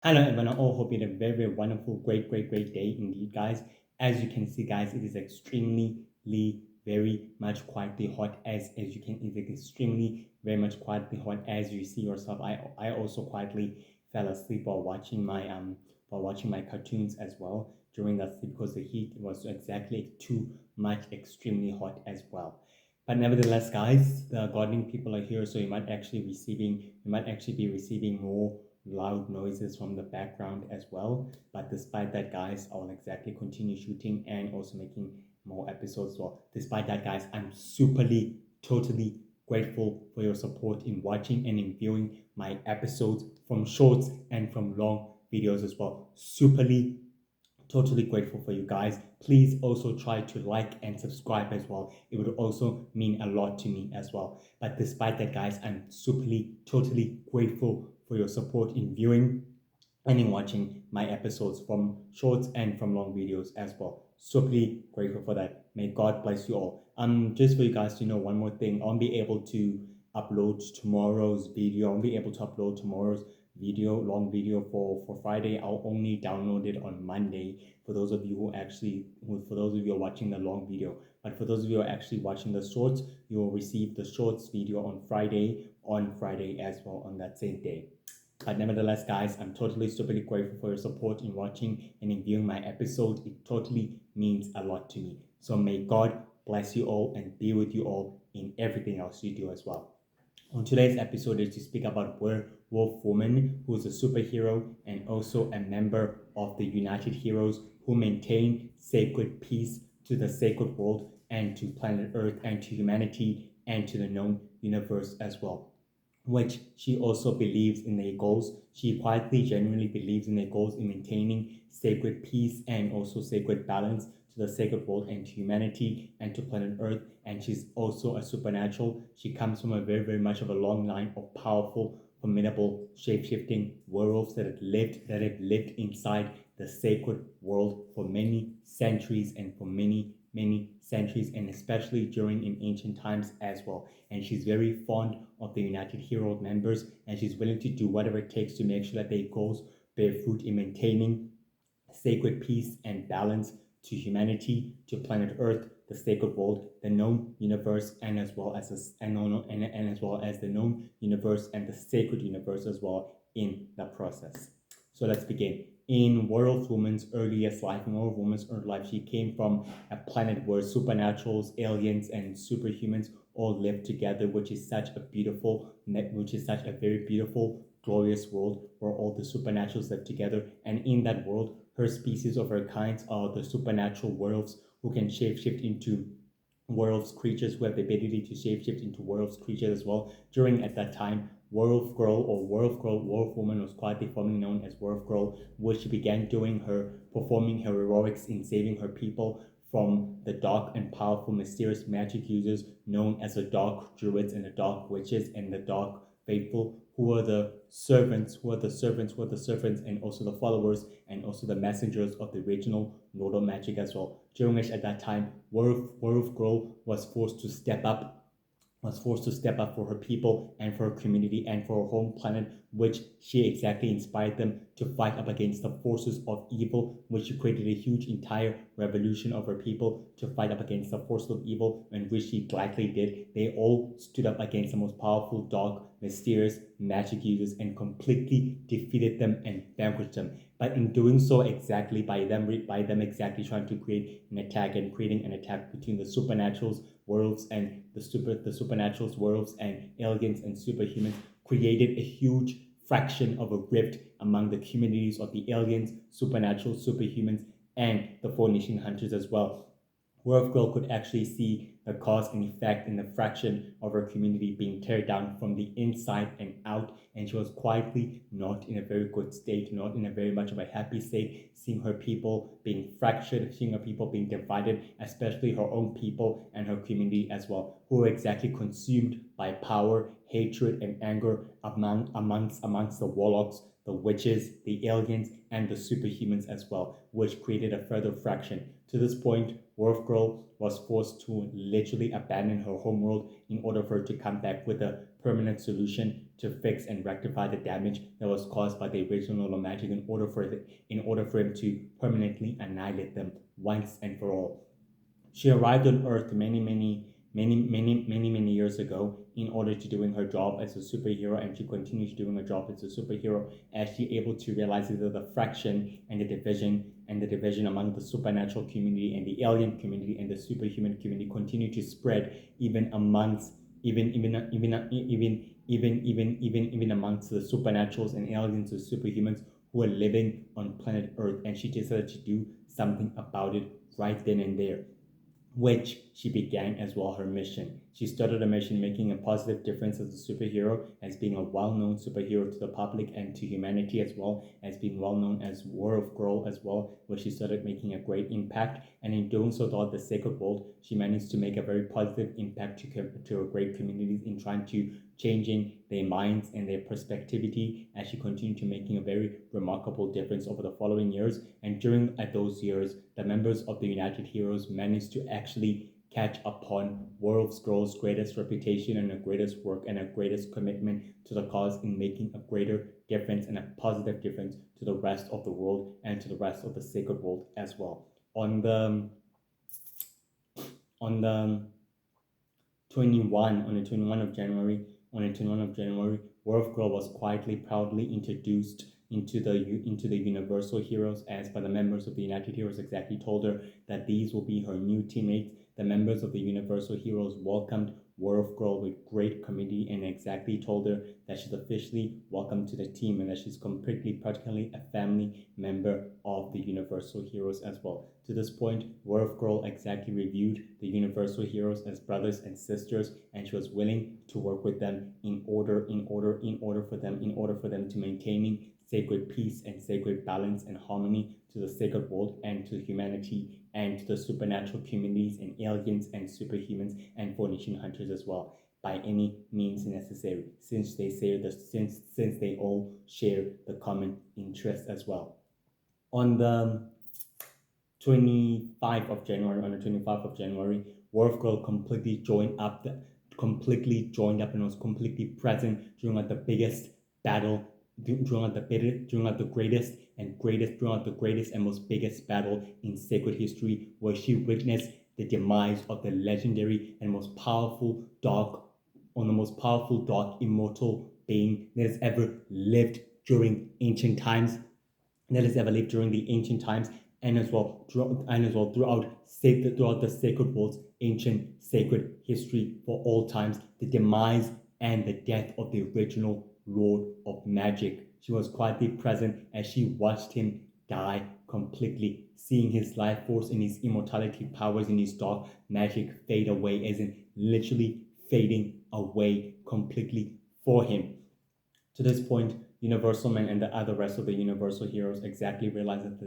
Hello everyone, I all hope you had a very, very wonderful, great day indeed, guys. As you can see, guys, it is extremely, very much quietly hot. As you can, it's extremely, very much quietly hot. As you see yourself, I also quietly fell asleep while watching my cartoons as well during that sleep because the heat was exactly too much, extremely hot as well. But nevertheless, guys, the gardening people are here, so you might actually be receiving more loud noises from the background as well. But despite that, guys, I will exactly continue shooting and also making more episodes. So despite that, guys, I'm superly, totally grateful for your support in watching and in viewing my episodes from shorts and from long videos as well. Superly, totally grateful for you guys. Please also try to like and subscribe as well. It would also mean a lot to me as well. But despite that, guys, I'm superly, totally grateful for your support in viewing and in watching my episodes from shorts and from long videos as well. Superly grateful for that. May God bless you all. Just for you guys to know one more thing, I'll be able to upload tomorrow's video. I'll be able to upload tomorrow's long video for Friday. I'll only download it on Monday for those of you for those of you who are watching the long video. But for those of you who are actually watching the shorts, you will receive the shorts video on Friday as well on that same day. But nevertheless, guys, I'm totally stupidly grateful for your support in watching and in viewing my episode. It totally means a lot to me. So may God bless you all and be with you all in everything else you do as well. On today's episode is to speak about Werewolf Woman, who is a superhero and also a member of the United Heroes who maintain sacred peace to the sacred world and to planet Earth and to humanity and to the known universe as well, which she also believes in their goals. She quietly, genuinely believes in their goals in maintaining sacred peace and also sacred balance to the sacred world and to humanity and to planet Earth. And she's also a supernatural. She comes from a very, very much of a long line of powerful, formidable, shape-shifting werewolves that have lived inside the sacred world for many centuries and for many centuries, and especially during in ancient times as well. And she's very fond of the United Hero members, and she's willing to do whatever it takes to make sure that their goals bear fruit in maintaining sacred peace and balance to humanity, to planet Earth, the sacred world, the known universe, and as well as the known universe and the sacred universe as well in the process. So let's begin. In Werewolf Woman's earliest life, she came from a planet where supernaturals, aliens, and superhumans all live together, which is such a very beautiful, glorious world where all the supernaturals live together. And in that world, her species of her kinds are the supernatural werewolves who can shapeshift into werewolves creatures, who have the ability to shapeshift into werewolves creatures as well. During at that time, Werewolf Woman was quietly formerly known as Werewolf Girl, where she began performing her heroics in saving her people from the dark and powerful mysterious magic users known as the Dark Druids and the Dark Witches and the Dark Faithful, who are the servants, and also the followers, and also the messengers of the original Lord of Magic as well. During which at that time, Werewolf Girl was forced to step up for her people and for her community and for her home planet, which she exactly inspired them to fight up against the forces of evil, which she created a huge entire revolution of her people to fight up against the forces of evil, and which she gladly did. They all stood up against the most powerful, dark, mysterious magic users and completely defeated them and vanquished them. But in doing so, by them exactly trying to create an attack and creating an attack between the supernaturals, werewolves, and the supernaturals, werewolves, and aliens and superhumans, created a huge fraction of a rift among the communities of the aliens, supernatural, superhumans, and the Four Nation Hunters as well. Werewolf Girl could actually see the cause and effect in the fraction of her community being teared down from the inside and out, and she was quietly not in a very good state, not in a very much of a happy state, seeing her people being fractured, seeing her people being divided, especially her own people and her community as well, who were exactly consumed by power, hatred, and anger amongst the warlocks, the witches, the aliens, and the superhumans as well, which created a further fraction. To this point, Werewolf Girl was forced to literally abandon her homeworld in order for her to come back with the permanent solution to fix and rectify the damage that was caused by the original magic in order for him to permanently annihilate them once and for all. She arrived on Earth many years ago in order to doing her job as a superhero, and she continues doing her job as a superhero as she able to realize that the fraction and the division among the supernatural community and the alien community and the superhuman community continue to spread even amongst even amongst the supernaturals and aliens or superhumans who are living on planet Earth, and she decided to do something about it right then and there, which she began as well her mission. She started a mission making a positive difference as a superhero, as being a well-known superhero to the public and to humanity, as well as being well-known as Werewolf Girl as well, where she started making a great impact. And in doing so throughout the sacred world, she managed to make a very positive impact to a great communities in trying to changing their minds and their perspectivity, as she continued to making a very remarkable difference over the following years. And during those years, the members of the United Heroes managed to actually catch upon Werewolf Girl's greatest reputation and her greatest work and her greatest commitment to the cause in making a greater difference and a positive difference to the rest of the world and to the rest of the sacred world as well. On the 21 of January, Werewolf Girl was quietly, proudly introduced into the Universal Heroes, as by the members of the United Heroes exactly told her that these will be her new teammates. The members of the Universal Heroes welcomed Werewolf Girl with great committee and exactly told her that she's officially welcome to the team and that she's completely, practically a family member of the Universal Heroes as well. To this point, Werewolf Girl exactly reviewed the Universal Heroes as brothers and sisters, and she was willing to work with them in order for them to maintaining sacred peace and sacred balance and harmony to the sacred world and to humanity and to the supernatural communities and aliens and superhumans and Phoenician hunters as well, by any means necessary, since they all share the common interest as well. On the 25th of January, Werewolf Girl completely joined up and was completely present during the biggest battle, during the greatest and most biggest battle in sacred history, where she witnessed the demise of the legendary and most powerful dark immortal being that has ever lived during ancient times, and as well throughout the sacred world's ancient sacred history for all times, the demise and the death of the original Lord of Magic. She was quietly present as she watched him die completely, seeing his life force and his immortality powers and his dark magic fade away, as in literally fading away completely for him. To this point, Universal Man and the other rest of the Universal Heroes exactly realize that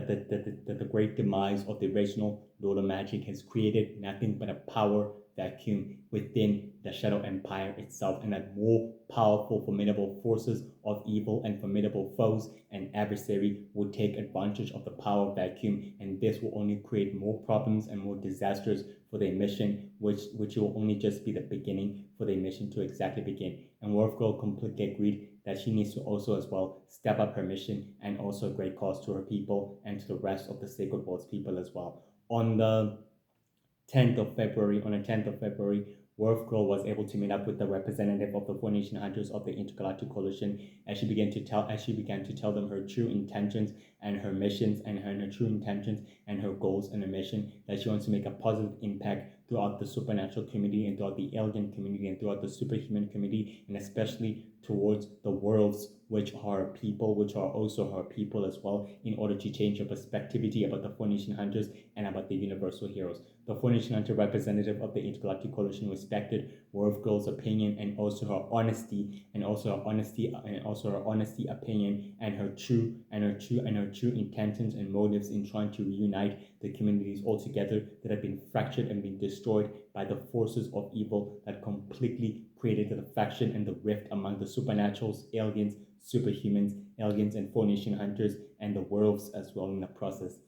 the great demise of the original Lord of Magic has created nothing but a power vacuum within the Shadow Empire itself, and that more powerful, formidable forces of evil and formidable foes and adversary will take advantage of the power vacuum, and this will only create more problems and more disasters for their mission, which will only just be the beginning for their mission to exactly begin. And Werewolf Girl completely agreed that she needs to also as well step up her mission and also a great cause to her people and to the rest of the Sacred World's people as well. On the 10th of February, Werewolf Girl was able to meet up with the representative of the Four Nation Hunters of the Intergalactic Coalition, as she began to tell them her true intentions and her missions and her true intentions and her goals and her mission, that she wants to make a positive impact throughout the supernatural community and throughout the alien community and throughout the superhuman community, and especially towards the worlds, which are people, which are also her people as well, in order to change her perspectivity about the Four Nation Hunters and about the Universal Heroes. The Four Nation Hunter representative of the Intergalactic Coalition respected Werewolf Girl's opinion and also her honesty opinion and her true intentions and motives in trying to reunite the communities all together that have been fractured and been destroyed by the forces of evil that completely created the faction and the rift among the supernaturals, aliens, superhumans, aliens, and Four Nation Hunters, and the werewolves as well in the process.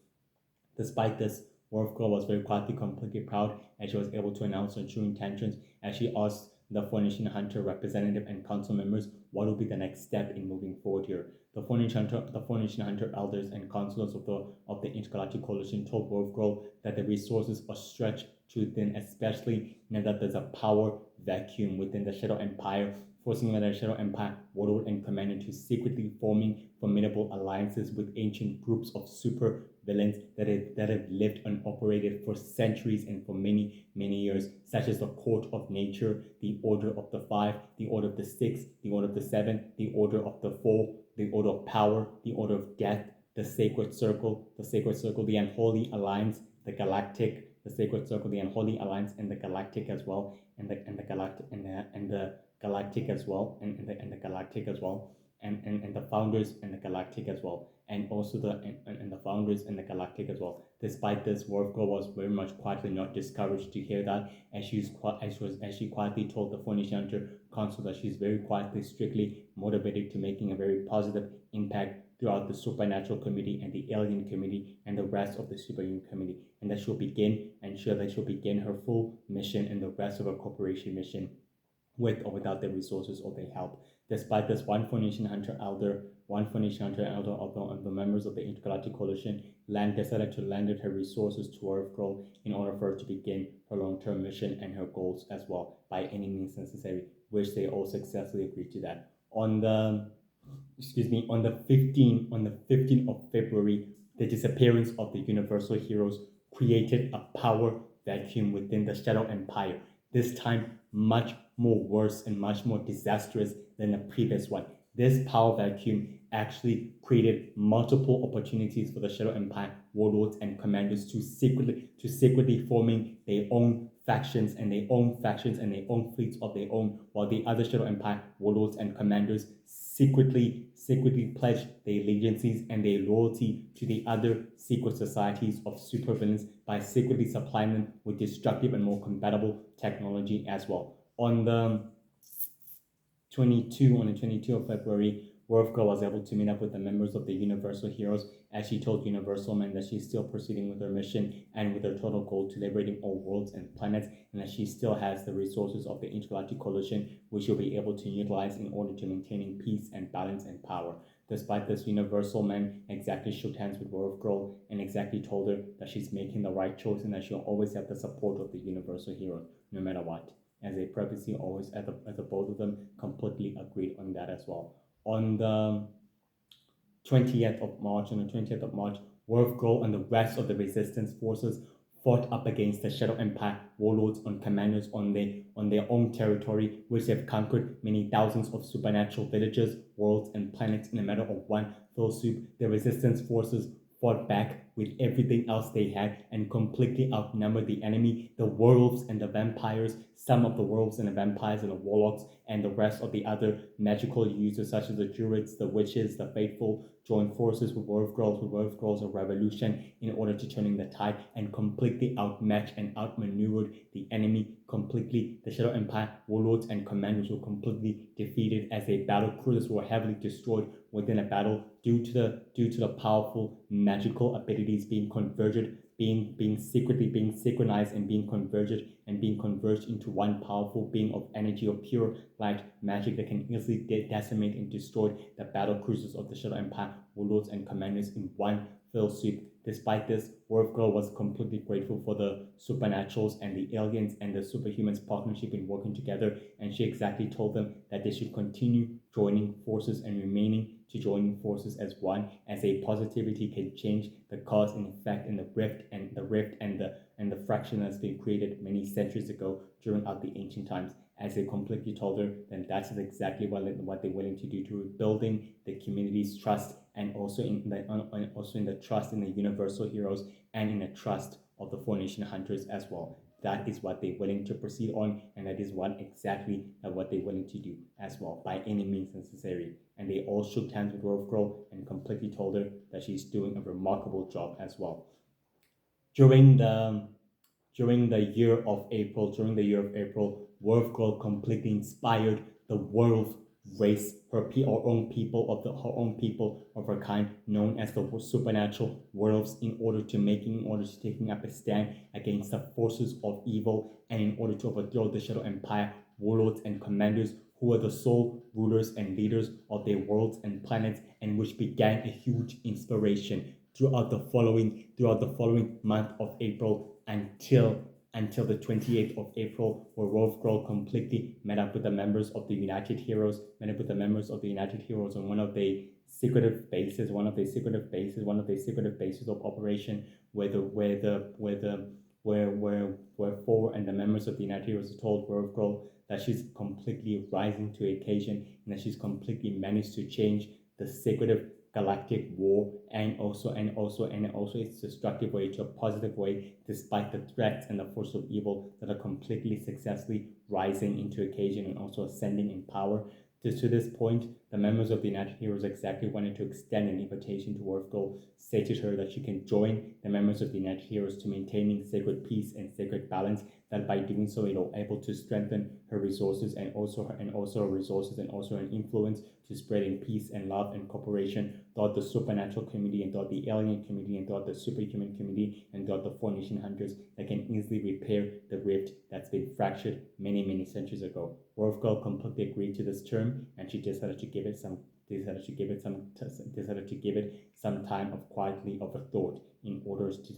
Despite this, Werewolf Girl was very quietly completely proud, and she was able to announce her true intentions as she asked the Foundation Hunter representative and council members, what will be the next step in moving forward here? The Foundation Hunter elders and councilors of the Intergalactic Coalition told Wolf Girl that the resources are stretched too thin, especially now that there's a power vacuum within the Shadow Empire, forcing the Shadow Empire warlord and commander to secretly forming formidable alliances with ancient groups of super villains that have lived and operated for centuries and for many, many years, such as the Court of Nature, the Order of the Five, the Order of the Six, the Order of the Seven, the Order of the Four, the Order of Power, the Order of Death, the Sacred Circle, the Unholy Alliance, the Galactic, the Sacred Circle, the Unholy Alliance, and the Galactic as well, and the Galactic and the Galactic as well, and the Galactic as well, and the founders and the Galactic as well, and also the founders and the Galactic as well. Despite this, Warp Girl was very much quietly not discouraged to hear that, as she quietly told the Foundation Hunter Council that she's very quietly, strictly motivated to making a very positive impact throughout the Supernatural Committee and the Alien Committee and the rest of the Superhuman Committee, and that she'll begin her full mission and the rest of her corporation mission with or without their resources or their help. Despite this, one Foundation Hunter elder of the members of the Intergalactic Coalition decided to lend her resources to Earth Girl in order for her to begin her long-term mission and her goals as well, by any means necessary, which they all successfully agreed to that. On the 15th of February, the disappearance of the Universal Heroes created a power vacuum within the Shadow Empire, this time much more worse and much more disastrous than the previous one. This power vacuum actually created multiple opportunities for the Shadow Empire warlords and commanders to secretly forming their own factions and their own fleets of their own, while the other Shadow Empire warlords and commanders secretly pledged their allegiances and their loyalty to the other secret societies of supervillains by secretly supplying them with destructive and more compatible technology as well. On the 22 of February, Werewolf Girl was able to meet up with the members of the Universal Heroes, as she told Universal Man that she's still proceeding with her mission and with her total goal to liberating all worlds and planets, and that she still has the resources of the Intergalactic Coalition, which she'll be able to utilize in order to maintaining peace and balance and power. Despite this, Universal Man exactly shook hands with Werewolf Girl and exactly told her that she's making the right choice and that she'll always have the support of the Universal Hero, no matter what. As they purposely always, as the both of them completely agreed on that as well. On the 20th of March, Werewolf Girl and the rest of the resistance forces fought up against the Shadow Empire warlords and commanders on their own territory, which have conquered many thousands of supernatural villages, worlds, and planets in a matter of one fell swoop. The resistance forces fought back with everything else they had and completely outnumbered the enemy, the werewolves and the vampires, some of the werewolves and the vampires and the warlocks, and the rest of the other magical users such as the druids, the witches, the faithful, joined forces with Werewolf Girls of Revolution in order to turn in the tide and completely outmatched and outmaneuvered the enemy completely. The Shadow Empire warlords and commanders were completely defeated as their battle cruisers were heavily destroyed within a battle due to the powerful magical abilities being converged, being synchronized and being converged into one powerful being of energy of pure light magic that can easily decimate and destroy the battle cruisers of the Shadow Empire warlords and commanders in one fell swoop. Despite this, Werewolf Girl was completely grateful for the Supernaturals and the aliens and the superhumans partnership in working together, and she exactly told them that they should continue joining forces and remaining to joining forces as one, as a positivity can change the cause and effect and the rift and the fraction that's been created many centuries ago during the ancient times. As they completely told her, then that is exactly what they're willing to do to rebuilding the community's trust, and also in the trust in the Universal Heroes and in the trust of the Foundation Hunters as well. That is what they're willing to proceed on, and that is what they're willing to do as well, by any means necessary. And they all shook hands with Werewolf Girl and completely told her that she's doing a remarkable job as well. During the year of April, Werewolf Girl completely inspired the werewolf race, her own people of her kind, known as the supernatural werewolves, in order to taking up a stand against the forces of evil, and in order to overthrow the Shadow Empire warlords and commanders who were the sole rulers and leaders of their worlds and planets, and which began a huge inspiration throughout the following month of April until the 28th of April, where Werewolf Girl completely met up with the members of the United Heroes, on one of the secretive bases, of operation, where four and the members of the United Heroes told Werewolf Girl that she's completely rising to occasion and that she's completely managed to change the secretive galactic war and also its destructive way to a positive way, despite the threats and the force of evil that are completely successfully rising into occasion and also ascending in power. To this point, the members of the United Heroes exactly wanted to extend an invitation to Werewolf Girl, stated to her that she can join the members of the United Heroes to maintaining sacred peace and sacred balance, that by doing so it will able to strengthen her resources and also her influence to spreading peace and love and cooperation throughout the supernatural community and throughout the alien community and throughout the superhuman community and throughout the 4-nation hunters, that can easily repair the rift that's been fractured many centuries ago. Werewolf Girl completely agreed to this term, and she decided to give it some time of quietly of a thought in order to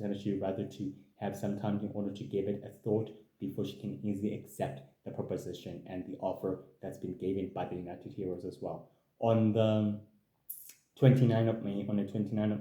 give it a thought before she can easily accept the proposition and the offer that's been given by the United Heroes as well. On the 29th of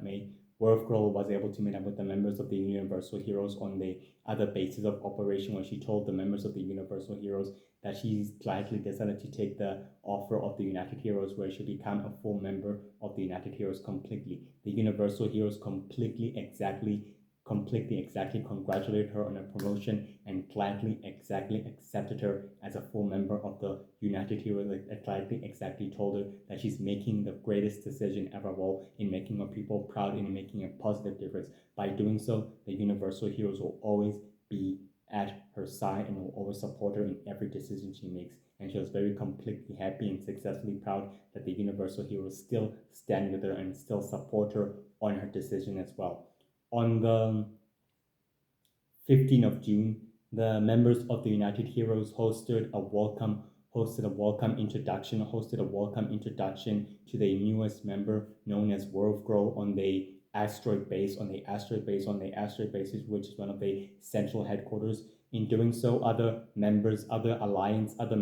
May, Werewolf Girl was able to meet up with the members of the Universal Heroes on the other basis of operation, when she told the members of the Universal Heroes that she's gladly decided to take the offer of the United Heroes, where she become a full member of the United Heroes completely. The Universal Heroes completely exactly congratulated her on her promotion and gladly accepted her as a full member of the United Heroes. Gladly exactly told her that she's making the greatest decision ever in making her people proud and in making a positive difference. By doing so, the Universal Heroes will always be at her side and will always support her in every decision she makes. And she was very completely happy and successfully proud that the Universal Heroes still stand with her and still support her on her decision as well. On the 15th of June, the members of the United Heroes hosted a welcome introduction to the newest member, known as Werewolf Girl, on the asteroid base, which is one of the central headquarters. In doing so, other members of the alliance of the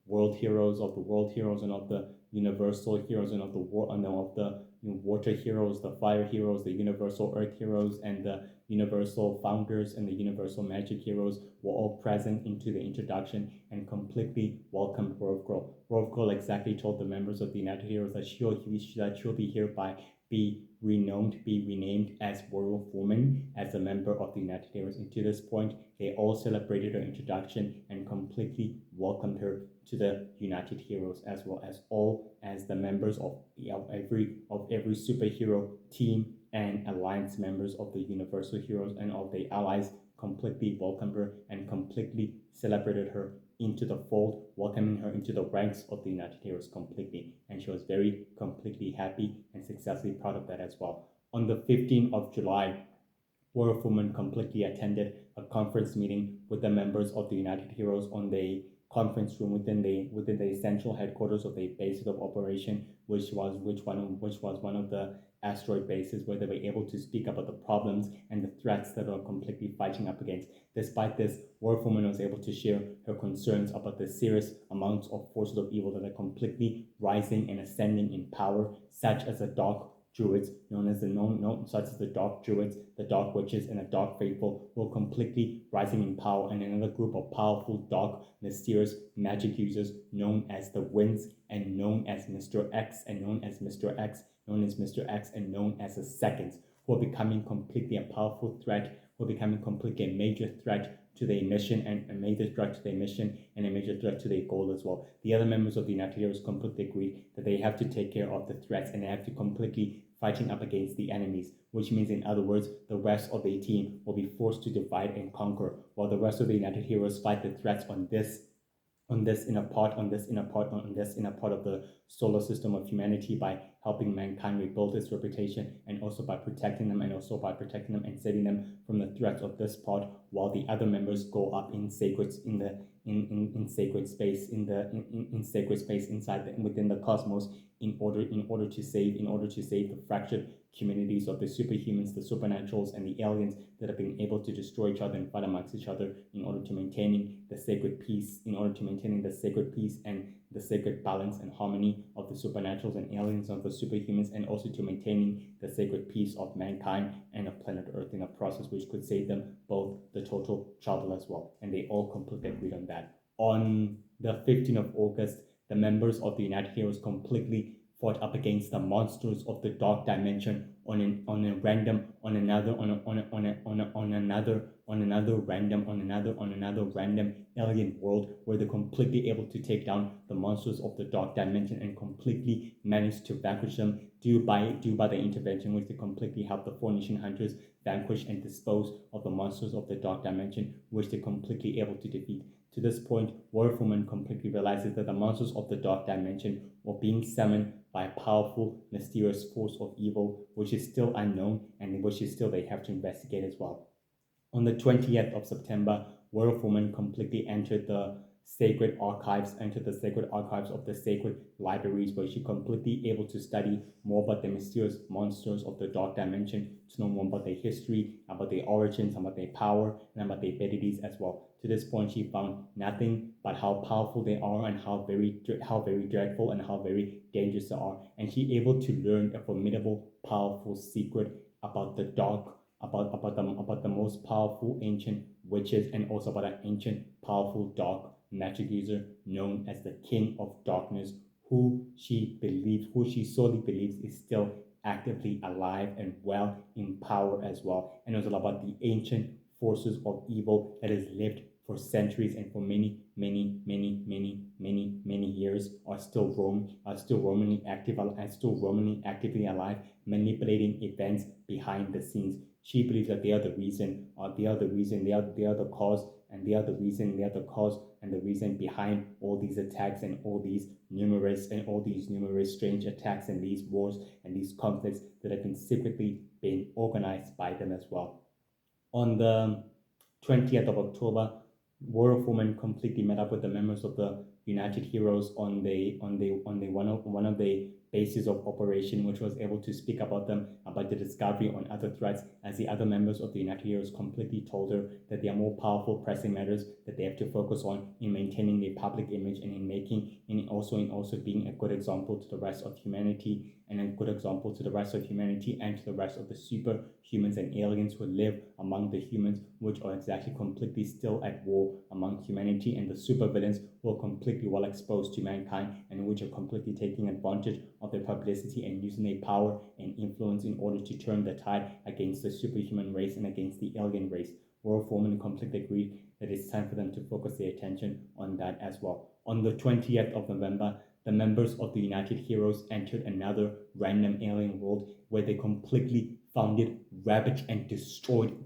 World Heroes, and of the Universal Heroes, and of the Water Heroes, the Fire Heroes, the Universal Earth Heroes, and the Universal Founders and the Universal Magic Heroes were all present into the introduction and completely welcomed Werewolf Girl. Werewolf Girl exactly told the members of the United Heroes that she'll be hereby be renamed as Werewolf Woman, as a member of the United Heroes. And to this point, they all celebrated her introduction and completely welcomed her to the United Heroes, as well as all as the members of every superhero team and alliance members of the Universal Heroes and of the allies completely welcomed her and completely celebrated her into the fold, welcoming her into the ranks of the United Heroes completely. And she was very completely happy and successfully proud of that as well. On the 15th of July, Werewolf Woman completely attended a conference meeting with the members of the United Heroes on the conference room within the central headquarters of the basis of operation, which was one of the asteroid bases, where they were able to speak about the problems and the threats that are completely fighting up against. Despite this, Werewolf Woman was able to share her concerns about the serious amounts of forces of evil that are completely rising and ascending in power, such as the Dark Druids, such as the Dark Druids, the Dark Witches, and the Dark Faithful, were completely rising in power, and another group of powerful, dark, mysterious magic users known as the Winds, and known as Mr. X, and known as the Seconds, who are becoming completely a powerful threat, who are becoming completely a major threat to their mission, and a major threat to their goal as well. The other members of the United Heroes completely agreed that they have to take care of the threats and they have to completely fighting up against the enemies, which means, in other words, the rest of the team will be forced to divide and conquer, while the rest of the United Heroes fight the threats on this inner part of the solar system of humanity by helping mankind rebuild its reputation, and also by protecting them, and saving them from the threats of this pod, while the other members go up in sacred sacred space in sacred space inside within the cosmos in order to save the fractured communities of the superhumans, the supernaturals, and the aliens that have been able to destroy each other and fight amongst each other in order to maintaining the sacred peace, and the sacred balance and harmony of the supernaturals and aliens of the superhumans, and also to maintaining the sacred peace of mankind and of planet Earth in a process which could save them both, the total trouble as well. And they all completely agreed on that. On the 15th of August, the members of the United Heroes completely fought up against the monsters of the dark dimension on another random alien world, where they're completely able to take down the monsters of the dark dimension and completely managed to vanquish them due by the intervention, which they completely helped the Four Nation Hunters vanquish and dispose of the monsters of the dark dimension, which they're completely able to defeat. To this point, Werewolf completely realizes that the monsters of the dark dimension were being summoned by a powerful, mysterious force of evil, which is still unknown and which is still they have to investigate as well. On the 20th of September, Werewolf completely entered the sacred archives of the sacred libraries, where she completely able to study more about the mysterious monsters of the dark dimension, to know more about their history, about their origins, about their power, and about their abilities as well. To this point, she found nothing but how powerful they are, and how very dreadful and how very dangerous they are. And she able to learn a formidable, powerful secret about the dark, about the most powerful ancient witches, and also about an ancient, powerful dark magic user known as the King of Darkness, who she solely believes is still actively alive and well in power as well. And it was all about the ancient forces of evil that has lived for centuries and for many years are still roaming actively alive, manipulating events behind the scenes. She believes that they are the reason, they are the cause, and they are the reason behind all these attacks and all these numerous strange attacks and these wars and these conflicts that have been secretly being organized by them as well. On the 20th of October, Werewolf completely met up with the members of the United Heroes on one of the bases of operation, which was able to speak about the discovery on other threats, as the other members of the United Heroes completely told her that there are more powerful pressing matters that they have to focus on in maintaining their public image, and in also being a good example to the rest of humanity, and to the rest of the superhumans and aliens who live among the humans, which are exactly completely still at war among humanity, and the supervillains who are completely well exposed to mankind, and which are completely taking advantage of their publicity and using their power and influence in order to turn the tide against the superhuman race and against the alien race. Werewolf completely agreed that it's time for them to focus their attention on that as well. On the 20th of November, the members of the United Heroes entered another random alien world, where they completely found it ravaged and destroyed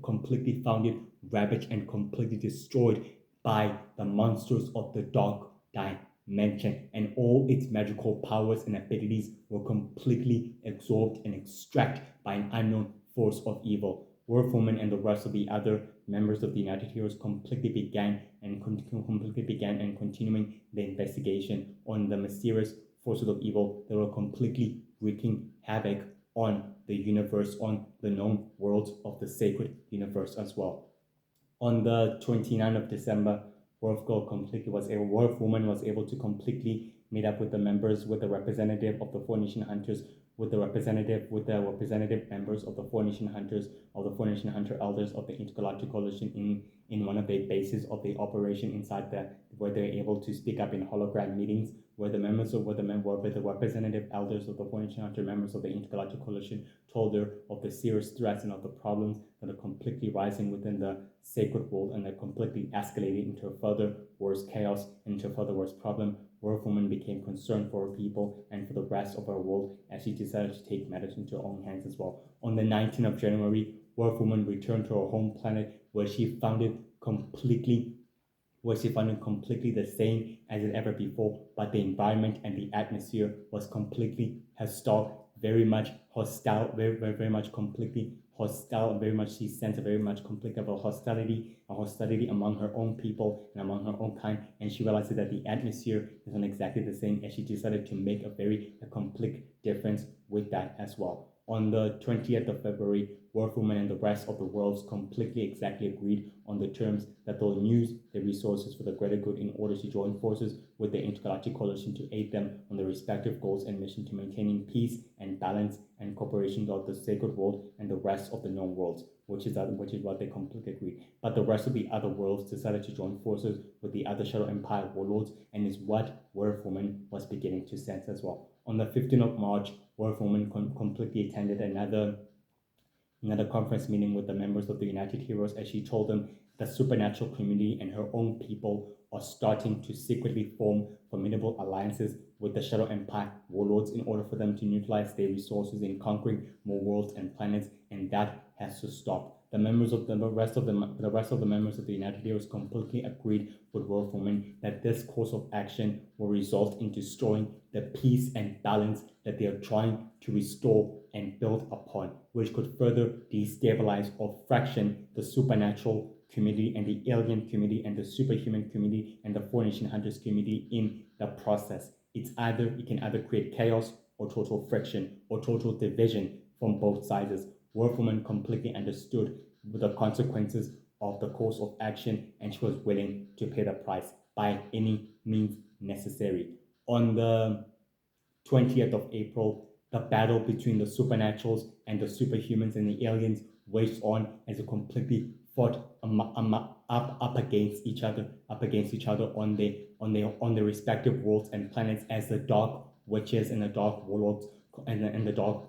by the monsters of the dark dimension, and all its magical powers and abilities were completely absorbed and extracted by an unknown force of evil. Werewolf and the rest of the other members of the United Heroes completely began and continuing the investigation on the mysterious forces of evil that were completely wreaking havoc on the universe, on the known worlds of the sacred universe as well. On the 29th of December, Werewolf was able to completely meet up with the representative of the Four Nation Hunters, with the representative members of the Four Nation Hunters, of the Four Nation Hunter Elders of the Intergalactic Coalition in one of the bases of the operation inside where they're able to speak up in hologram meetings, where the representative elders of the Four Nation Hunter members of the Intergalactic Coalition told her of the serious threats and of the problems that are completely rising within the sacred world, and they're completely escalating into a further worse chaos and into a further worse problem. Werewolf became concerned for her people and for the rest of her world, as she decided to take matters into her own hands as well. On the 19th of January, Werewolf returned to her home planet, where she found it completely the same as it ever before, but the environment and the atmosphere was completely hostile, very much hostile, very much completely hostile, very much she sensed a very much complete of a hostility among her own people and among her own kind, and she realized that the atmosphere is not exactly the same, and she decided to make a complete difference with that as well. On the 20th of February, Werewolf Woman and the rest of the world completely exactly agreed on the terms that they'll use the resources for the greater good in order to join forces with the intergalactic coalition to aid them on their respective goals and mission to maintaining peace and balance and cooperation throughout the sacred world and the rest of the known worlds, which is what they completely agreed. But the rest of the other worlds decided to join forces with the other Shadow Empire warlords, and is what Werewolf Woman was beginning to sense as well. On the 15th of March, Werewolf Woman completely attended another conference meeting with the members of the United Heroes, as she told them the supernatural community and her own people are starting to secretly form formidable alliances with the Shadow Empire warlords in order for them to utilize their resources in conquering more worlds and planets, and that has to stop. The rest of the members of the United Heroes completely agreed with Werewolf Woman that this course of action will result in destroying the peace and balance that they are trying to restore and build upon, which could further destabilize or fraction the supernatural community and the alien community and the superhuman community and the Four Nation Hunters community in the process. It can either create chaos or total friction or total division from both sides. Werewolf Woman completely understood the consequences of the course of action, and she was willing to pay the price by any means necessary. On the 20th of April, the battle between the supernaturals and the superhumans and the aliens waged on as they completely fought up against each other on their respective worlds and planets, as the dark witches and the dark warlords and the dark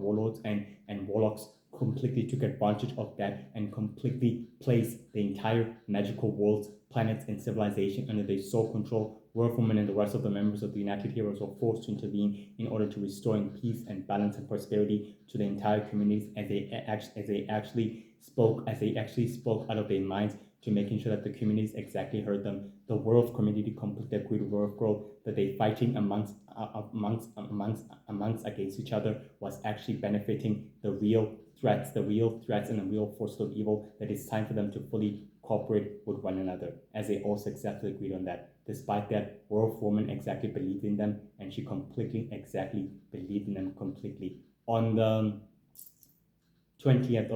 warlords and warlocks completely took advantage of that and completely placed the entire magical worlds, planets, and civilization under their sole control. Werewolf Woman and the rest of the members of the United Heroes were forced to intervene in order to restore peace and balance and prosperity to the entire communities, as they actually spoke out of their minds to making sure that the communities exactly heard them. The Werewolf community completely agreed with Werewolf Girl that they fighting amongst against each other was actually benefiting the real threats and the real forces of evil, that it's time for them to fully cooperate with one another, as they all successfully agreed on that. Despite that, Werewolf Woman exactly believed in them, and she completely exactly believed in them completely. On the 20th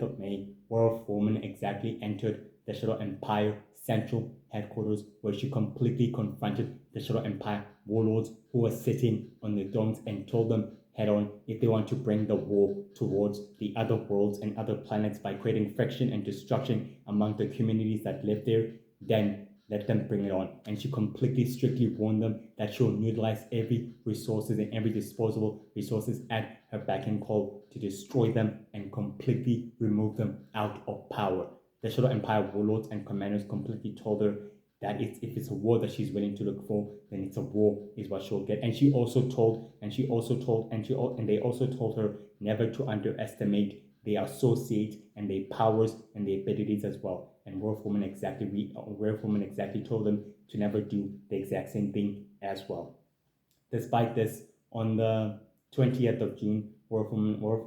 of May, Werewolf Woman exactly entered the Shadow Empire central headquarters, where she completely confronted the Shadow Empire warlords who were sitting on their thrones, and told them head on if they want to bring the war towards the other worlds and other planets by creating friction and destruction among the communities that live there, then let them bring it on. And she completely strictly warned them that she will utilize every resources and every disposable resources at her beck and call to destroy them and completely remove them out of power. The Shadow Empire warlords and commanders completely told her that if it's a war that she's willing to look for, then it's a war is what she'll get. And they also told her never to underestimate their associates and their powers and their abilities as well. And Werewolf Woman exactly told them to never do the exact same thing as well. Despite this, on the 20th of June, Werewolf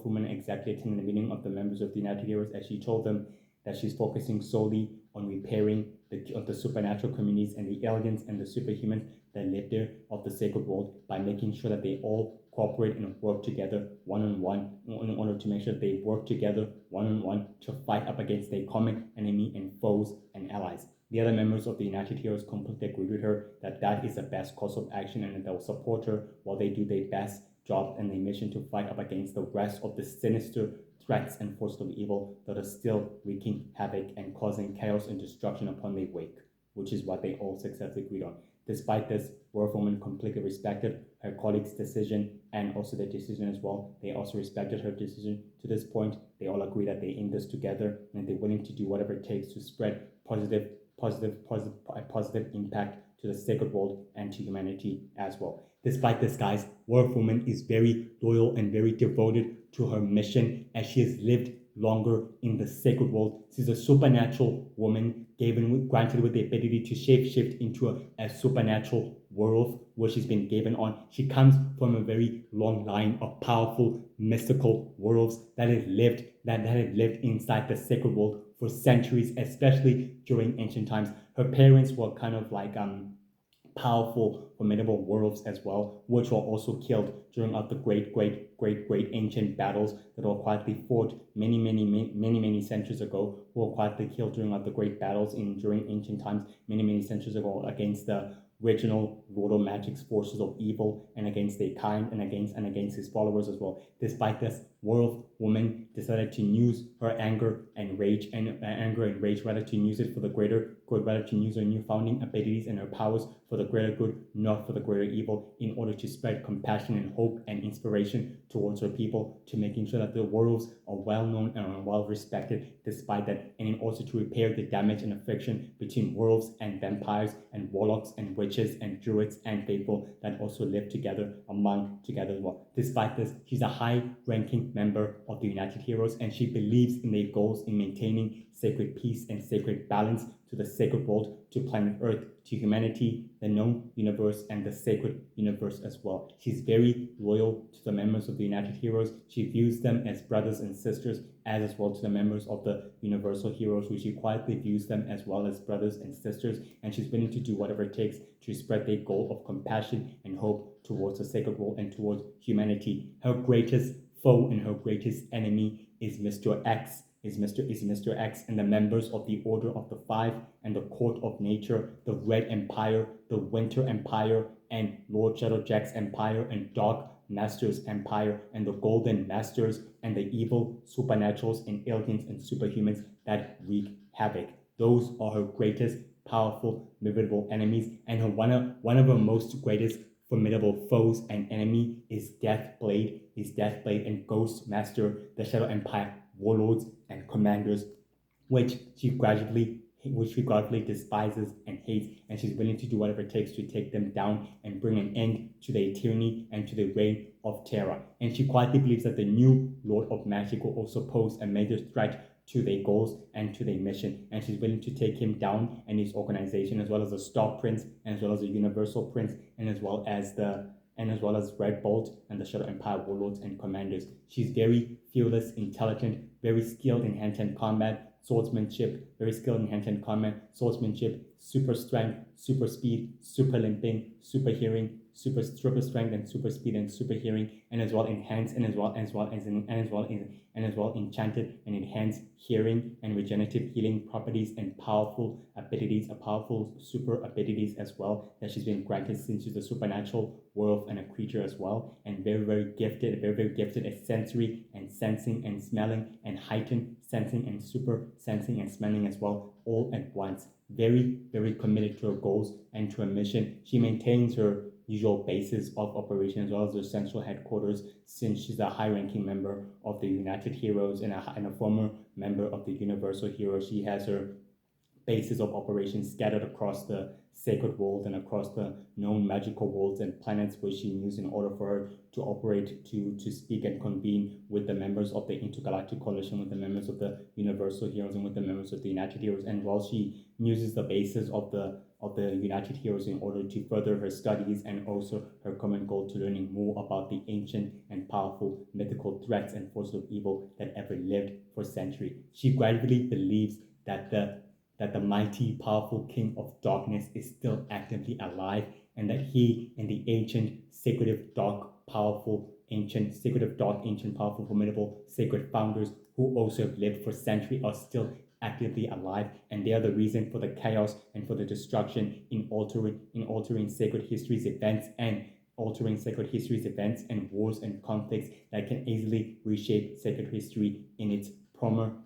Woman exactly attended the meeting of the members of the United Heroes, as she told them that she's focusing solely on repairing the supernatural communities and the aliens and the superhumans that live there of the sacred world, by making sure that they all cooperate and work together one-on-one in order to make sure that they work together one-on-one to fight up against their common enemy and foes and allies. The other members of the United Heroes completely agree with her that is the best course of action, and that they'll support her while they do their best job and their mission to fight up against the rest of the sinister threats and forces of evil that are still wreaking havoc and causing chaos and destruction upon their wake, which is what they all successfully agreed on. Despite this, Werewolf Woman completely respected her colleagues' decision and also their decision as well. They also respected her decision to this point. They all agree that they're in this together, and they're willing to do whatever it takes to spread positive impact to the sacred world and to humanity as well. Despite this, guys, Werewolf Woman is very loyal and very devoted to her mission, as she has lived longer in the sacred world. She's a supernatural woman, granted with the ability to shapeshift into a supernatural werewolf, where she's been given on. She comes from a very long line of powerful, mystical werewolves that have lived inside the sacred world for centuries, especially during ancient times. Her parents were kind of like powerful, formidable werewolves as well, which were also killed during the great ancient battles that were quietly fought many centuries ago, who were quietly killed during the great battles during ancient times, many centuries ago, against the original Lord of Magic's forces of evil, and against their kind, and against his followers as well. Despite this, werewolf woman decided to use her anger and rage, rather, to use it for the greater good, rather to use her new founding abilities and her powers for the greater good, not for the greater evil, in order to spread compassion and hope and inspiration towards her people, to making sure that the werewolves are well known and are well respected despite that, and in also to repair the damage and affliction between werewolves and vampires and warlocks and witches and druids and faithful that also live together as well. Despite this, she's a high-ranking member of the United Heroes, and she believes in their goals in maintaining sacred peace and sacred balance to the sacred world, to planet Earth, to humanity, the known universe, and the sacred universe as well. She's very loyal to the members of the United Heroes. She views them as brothers and sisters, as well to the members of the Universal Heroes, who she quietly views them as well as brothers and sisters, and she's willing to do whatever it takes to spread their goal of compassion and hope towards the sacred world and towards humanity. Her greatest foe and her greatest enemy is Mr. X, is Mr. X and the members of the Order of the Five and the Court of Nature, the Red Empire, the Winter Empire, and Lord Shadowjack's Empire, and Dark Master's Empire, and the Golden Masters, and the evil supernaturals and aliens and superhumans that wreak havoc. Those are her greatest, powerful, formidable enemies, and one of her most greatest formidable foes and enemy is Deathblade, and Ghost Master, the Shadow Empire warlords and commanders, which she gradually despises and hates, and she's willing to do whatever it takes to take them down and bring an end to their tyranny and to the reign of terror. And she quietly believes that the new Lord of Magic will also pose a major threat to their goals and to their mission, and she's willing to take him down and his organization, as well as the Star Prince, and as well as the Universal Prince, and as well as Red Bolt and the Shadow Empire warlords and commanders. She's very fearless, intelligent, very skilled in hand-to-hand combat, swordsmanship, super strength, super speed, super limping, super hearing, super strength and super speed and super hearing, and as well enhanced and as well enchanted and enhanced hearing and regenerative healing properties and powerful super abilities as well that she's been granted since she's a supernatural werewolf and a creature as well, and very gifted at sensory and sensing and smelling and heightened sensing and super sensing and smelling as well, all at once. Very committed to her goals and to her mission. She maintains her usual bases of operation as well as her central headquarters, since she's a high-ranking member of the United Heroes and a former member of the Universal Heroes. She has her bases of operations scattered across the sacred world and across the known magical worlds and planets, which she used in order for her to operate, to speak and convene with the members of the Intergalactic Coalition, with the members of the Universal Heroes, and with the members of the United Heroes. And while she uses the bases of the United Heroes in order to further her studies and also her common goal to learning more about the ancient and powerful mythical threats and forces of evil that ever lived for centuries, she gradually believes that the mighty, powerful King of Darkness is still actively alive, and that he and the ancient, powerful, formidable, sacred founders who also have lived for centuries are still actively alive, and they are the reason for the chaos and for the destruction in altering sacred history's events and wars and conflicts that can easily reshape sacred history in its prominent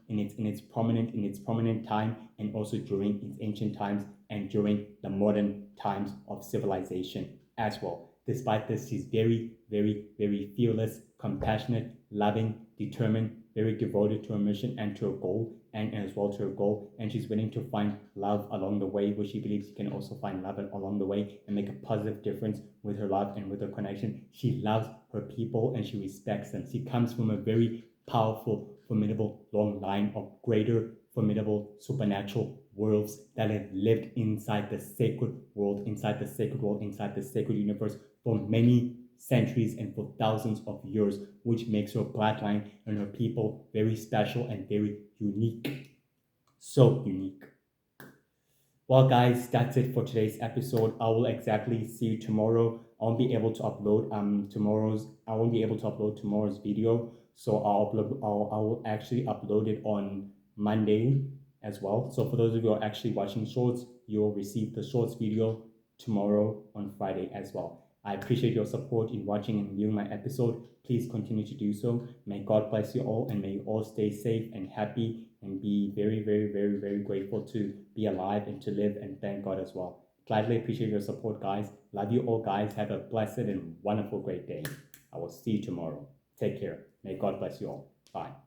time, and also during its ancient times and during the modern times of civilization as well. Despite this, she's very fearless, compassionate, loving, determined, very devoted to her mission and to her goal, and as well to her goal. And she's willing to find love along the way, where she believes she can also find love along the way and make a positive difference with her love and with her connection. She loves her people and she respects them. She comes from a very powerful, formidable, long line of greater, formidable, supernatural werewolves that have lived inside the sacred world, inside the sacred world, inside the sacred universe for many centuries and for thousands of years, which makes her bloodline and her people very special and very unique. So unique. Well, guys, that's it for today's episode. I will exactly see you tomorrow. I won't be able to upload tomorrow's video. So I will actually upload it on Monday as well. So for those of you who are actually watching shorts, you'll receive the shorts video tomorrow on Friday as well. I appreciate your support in watching and viewing my episode. Please continue to do so. May God bless you all, and may you all stay safe and happy and be very, very, very, very grateful to be alive and to live, and thank God as well. Gladly appreciate your support, guys. Love you all, guys. Have a blessed and wonderful great day. I will see you tomorrow. Take care. May God bless you all. Bye.